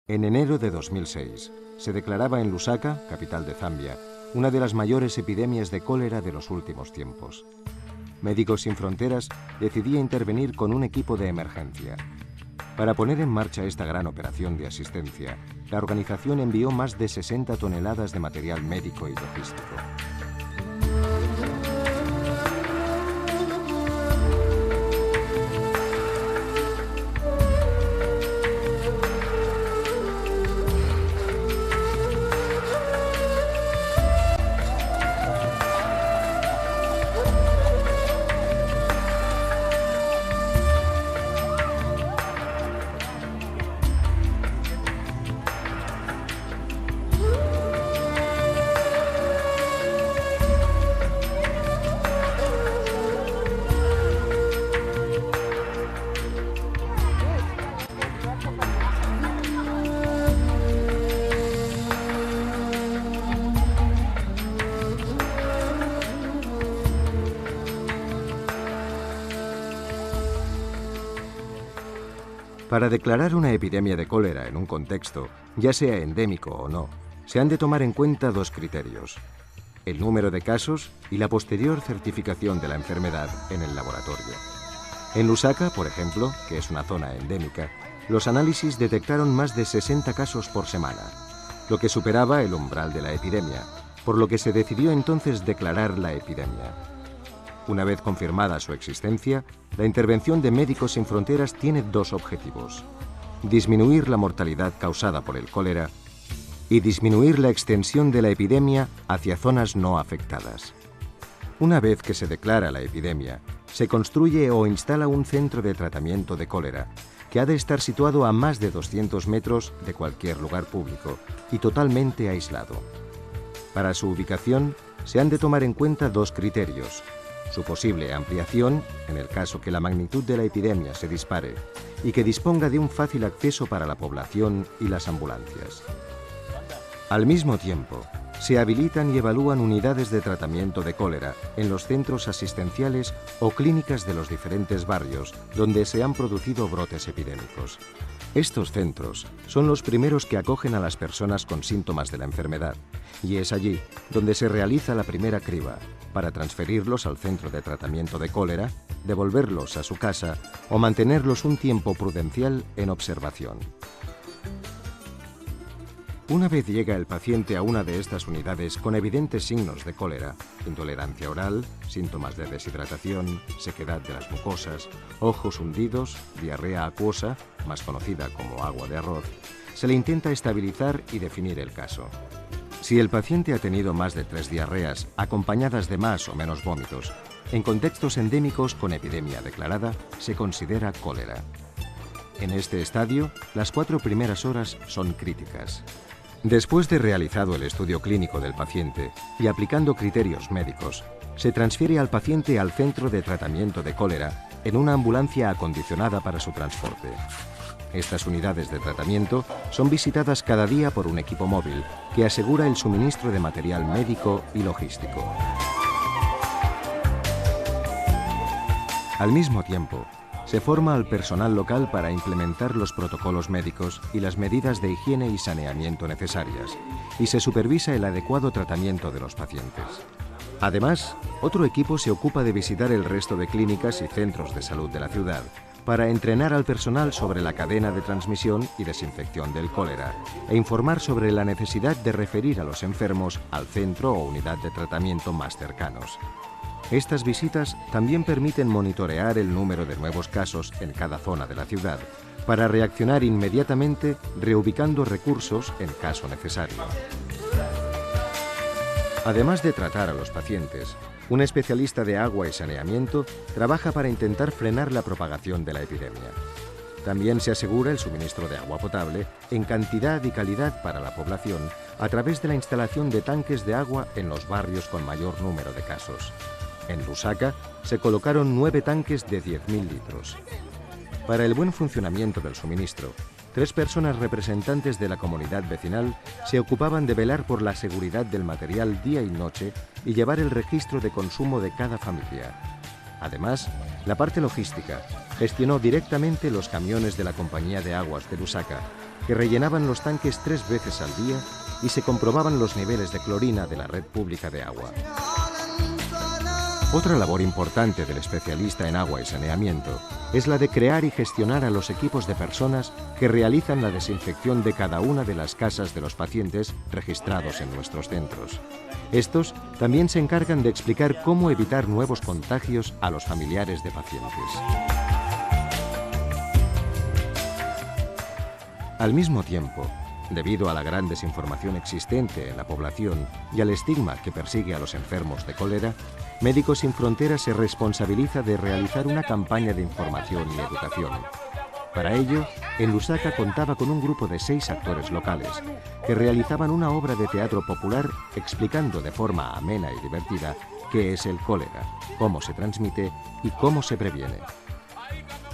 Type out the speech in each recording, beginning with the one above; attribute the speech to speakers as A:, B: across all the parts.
A: En enero de 2006, se declaraba en Lusaka, capital de Zambia, una de las mayores epidemias de cólera de los últimos tiempos. Médicos Sin Fronteras decidía intervenir con un equipo de emergencia. Para poner en marcha esta gran operación de asistencia, la organización envió más de 60 toneladas de material médico y logístico. Para declarar una epidemia de cólera en un contexto, ya sea endémico o no, se han de tomar en cuenta dos criterios: el número de casos y la posterior certificación de la enfermedad en el laboratorio. En Lusaka, por ejemplo, que es una zona endémica, los análisis detectaron más de 60 casos por semana, lo que superaba el umbral de la epidemia, por lo que se decidió entonces declarar la epidemia. Una vez confirmada su existencia, la intervención de Médicos Sin Fronteras tiene dos objetivos: disminuir la mortalidad causada por el cólera y disminuir la extensión de la epidemia hacia zonas no afectadas. Una vez que se declara la epidemia, se construye o instala un centro de tratamiento de cólera, que ha de estar situado a más de 200 metros de cualquier lugar público y totalmente aislado. Para su ubicación, se han de tomar en cuenta dos criterios: su posible ampliación, en el caso que la magnitud de la epidemia se dispare, y que disponga de un fácil acceso para la población y las ambulancias. Al mismo tiempo, se habilitan y evalúan unidades de tratamiento de cólera en los centros asistenciales o clínicas de los diferentes barrios donde se han producido brotes epidémicos. Estos centros son los primeros que acogen a las personas con síntomas de la enfermedad, y es allí donde se realiza la primera criba, para transferirlos al centro de tratamiento de cólera, devolverlos a su casa o mantenerlos un tiempo prudencial en observación. Una vez llega el paciente a una de estas unidades con evidentes signos de cólera, intolerancia oral, síntomas de deshidratación, sequedad de las mucosas, ojos hundidos, diarrea acuosa, más conocida como agua de arroz, se le intenta estabilizar y definir el caso. Si el paciente ha tenido más de 3 diarreas acompañadas de más o menos vómitos, en contextos endémicos con epidemia declarada, se considera cólera. En este estadio, las 4 primeras horas son críticas. Después de realizado el estudio clínico del paciente y aplicando criterios médicos, se transfiere al paciente al centro de tratamiento de cólera en una ambulancia acondicionada para su transporte. Estas unidades de tratamiento son visitadas cada día por un equipo móvil que asegura el suministro de material médico y logístico. Al mismo tiempo, se forma al personal local para implementar los protocolos médicos y las medidas de higiene y saneamiento necesarias, y se supervisa el adecuado tratamiento de los pacientes. Además, otro equipo se ocupa de visitar el resto de clínicas y centros de salud de la ciudad, para entrenar al personal sobre la cadena de transmisión y desinfección del cólera e informar sobre la necesidad de referir a los enfermos al centro o unidad de tratamiento más cercanos. Estas visitas también permiten monitorear el número de nuevos casos en cada zona de la ciudad, para reaccionar inmediatamente reubicando recursos en caso necesario. Además de tratar a los pacientes, un especialista de agua y saneamiento trabaja para intentar frenar la propagación de la epidemia. También se asegura el suministro de agua potable en cantidad y calidad para la población a través de la instalación de tanques de agua en los barrios con mayor número de casos. En Lusaka se colocaron 9 tanques de 10.000 litros. Para el buen funcionamiento del suministro, 3 personas representantes de la comunidad vecinal se ocupaban de velar por la seguridad del material día y noche y llevar el registro de consumo de cada familia. Además, la parte logística gestionó directamente los camiones de la Compañía de Aguas de Lusaka, que rellenaban los tanques 3 veces al día y se comprobaban los niveles de clorina de la red pública de agua. Otra labor importante del especialista en agua y saneamiento es la de crear y gestionar a los equipos de personas que realizan la desinfección de cada una de las casas de los pacientes registrados en nuestros centros. Estos también se encargan de explicar cómo evitar nuevos contagios a los familiares de pacientes. Al mismo tiempo, debido a la gran desinformación existente en la población y al estigma que persigue a los enfermos de cólera, Médicos Sin Fronteras se responsabiliza de realizar una campaña de información y educación. Para ello, en Lusaka contaba con un grupo de 6 actores locales que realizaban una obra de teatro popular explicando de forma amena y divertida qué es el cólera, cómo se transmite y cómo se previene.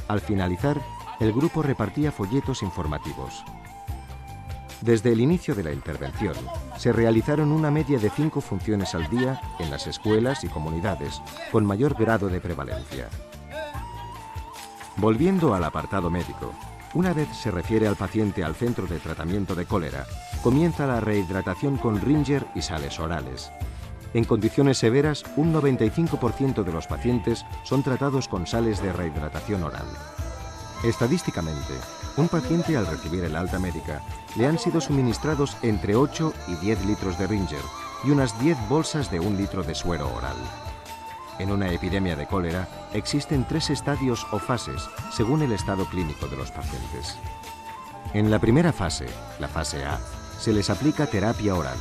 A: Al finalizar, el grupo repartía folletos informativos. Desde el inicio de la intervención, se realizaron una media de 5 funciones al día en las escuelas y comunidades con mayor grado de prevalencia. Volviendo al apartado médico, una vez se refiere al paciente al centro de tratamiento de cólera, comienza la rehidratación con Ringer y sales orales. En condiciones severas, un 95% de los pacientes son tratados con sales de rehidratación oral. Estadísticamente, un paciente al recibir el alta médica le han sido suministrados entre 8 y 10 litros de Ringer y unas 10 bolsas de 1 litro de suero oral. En una epidemia de cólera existen 3 estadios o fases según el estado clínico de los pacientes. En la primera fase, la fase A, se les aplica terapia oral.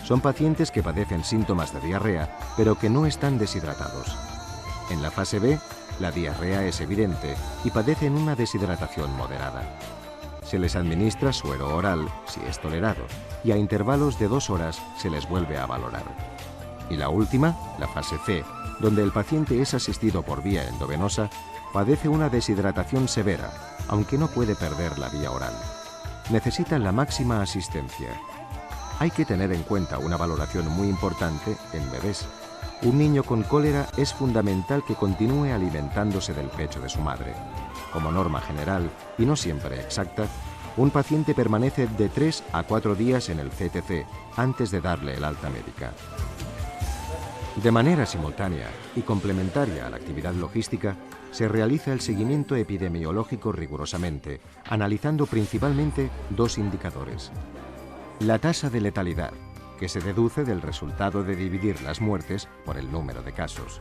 A: Son pacientes que padecen síntomas de diarrea, pero que no están deshidratados. En la fase B, la diarrea es evidente y padecen una deshidratación moderada. Se les administra suero oral, si es tolerado, y a intervalos de 2 horas se les vuelve a valorar. Y la última, la fase C, donde el paciente es asistido por vía endovenosa, padece una deshidratación severa, aunque no puede perder la vía oral. Necesita la máxima asistencia. Hay que tener en cuenta una valoración muy importante en bebés. Un niño con cólera es fundamental que continúe alimentándose del pecho de su madre. Como norma general, y no siempre exacta, un paciente permanece de 3 a 4 días en el CTC antes de darle el alta médica. De manera simultánea y complementaria a la actividad logística, se realiza el seguimiento epidemiológico rigurosamente, analizando principalmente 2 indicadores. La tasa de letalidad, que se deduce del resultado de dividir las muertes por el número de casos.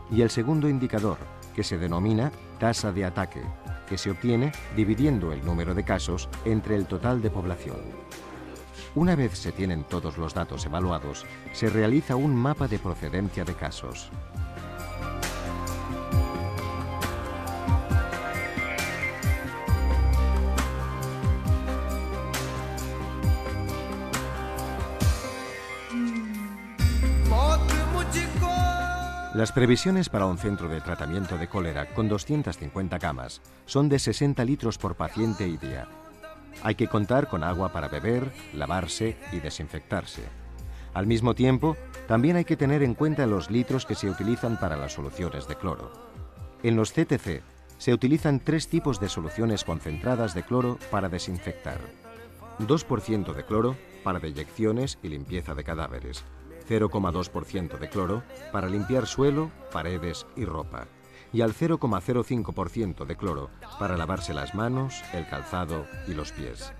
A: Y el segundo indicador, que se denomina tasa de ataque, que se obtiene dividiendo el número de casos entre el total de población. Una vez se tienen todos los datos evaluados, se realiza un mapa de procedencia de casos. Las previsiones para un centro de tratamiento de cólera con 250 camas son de 60 litros por paciente y día. Hay que contar con agua para beber, lavarse y desinfectarse. Al mismo tiempo, también hay que tener en cuenta los litros que se utilizan para las soluciones de cloro. En los CTC se utilizan 3 tipos de soluciones concentradas de cloro para desinfectar. 2% de cloro para deyecciones y limpieza de cadáveres. 0,2% de cloro para limpiar suelo, paredes y ropa, y al 0,05% de cloro para lavarse las manos, el calzado y los pies.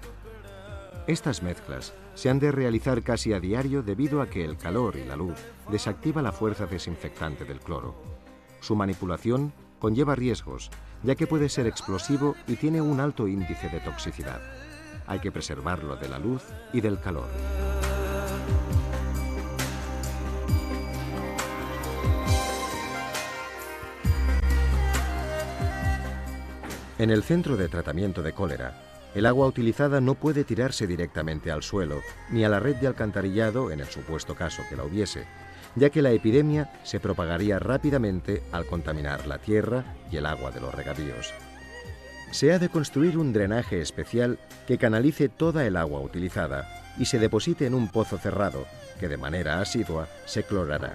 A: Estas mezclas se han de realizar casi a diario debido a que el calor y la luz desactiva la fuerza desinfectante del cloro. Su manipulación conlleva riesgos, ya que puede ser explosivo y tiene un alto índice de toxicidad. Hay que preservarlo de la luz y del calor. En el centro de tratamiento de cólera, el agua utilizada no puede tirarse directamente al suelo ni a la red de alcantarillado en el supuesto caso que la hubiese, ya que la epidemia se propagaría rápidamente al contaminar la tierra y el agua de los regadíos. Se ha de construir un drenaje especial que canalice toda el agua utilizada y se deposite en un pozo cerrado que de manera asidua se clorará.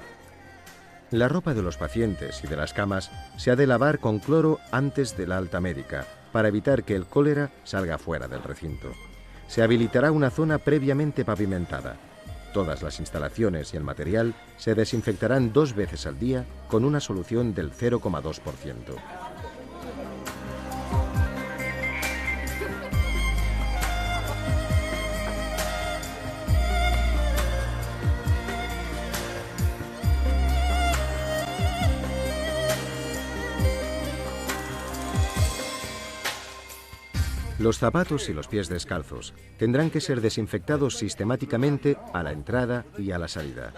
A: La ropa de los pacientes y de las camas se ha de lavar con cloro antes de la alta médica, para evitar que el cólera salga fuera del recinto. Se habilitará una zona previamente pavimentada. Todas las instalaciones y el material se desinfectarán 2 veces al día con una solución del 0,2%. Los zapatos y los pies descalzos tendrán que ser desinfectados sistemáticamente a la entrada y a la salida.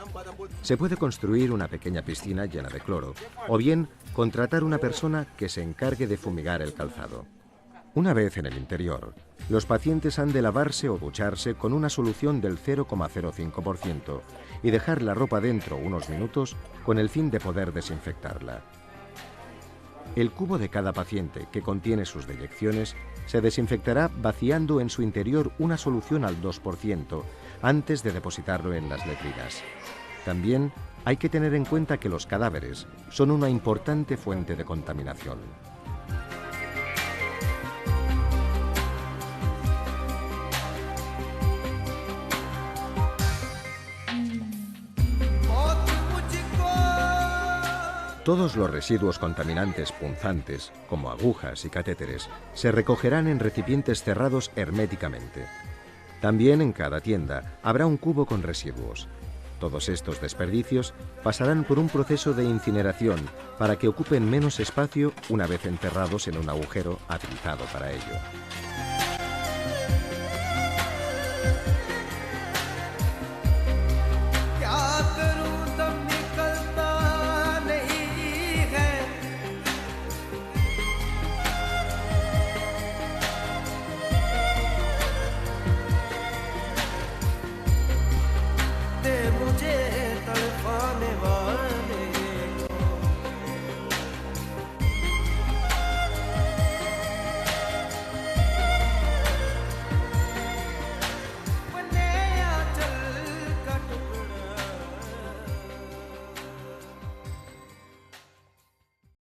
A: Se puede construir una pequeña piscina llena de cloro, o bien contratar una persona que se encargue de fumigar el calzado. Una vez en el interior, los pacientes han de lavarse o ducharse con una solución del 0,05% y dejar la ropa dentro unos minutos con el fin de poder desinfectarla. El cubo de cada paciente que contiene sus deyecciones se desinfectará vaciando en su interior una solución al 2% antes de depositarlo en las letrinas. También hay que tener en cuenta que los cadáveres son una importante fuente de contaminación. Todos los residuos contaminantes punzantes, como agujas y catéteres, se recogerán en recipientes cerrados herméticamente. También en cada tienda habrá un cubo con residuos. Todos estos desperdicios pasarán por un proceso de incineración para que ocupen menos espacio una vez enterrados en un agujero habilitado para ello.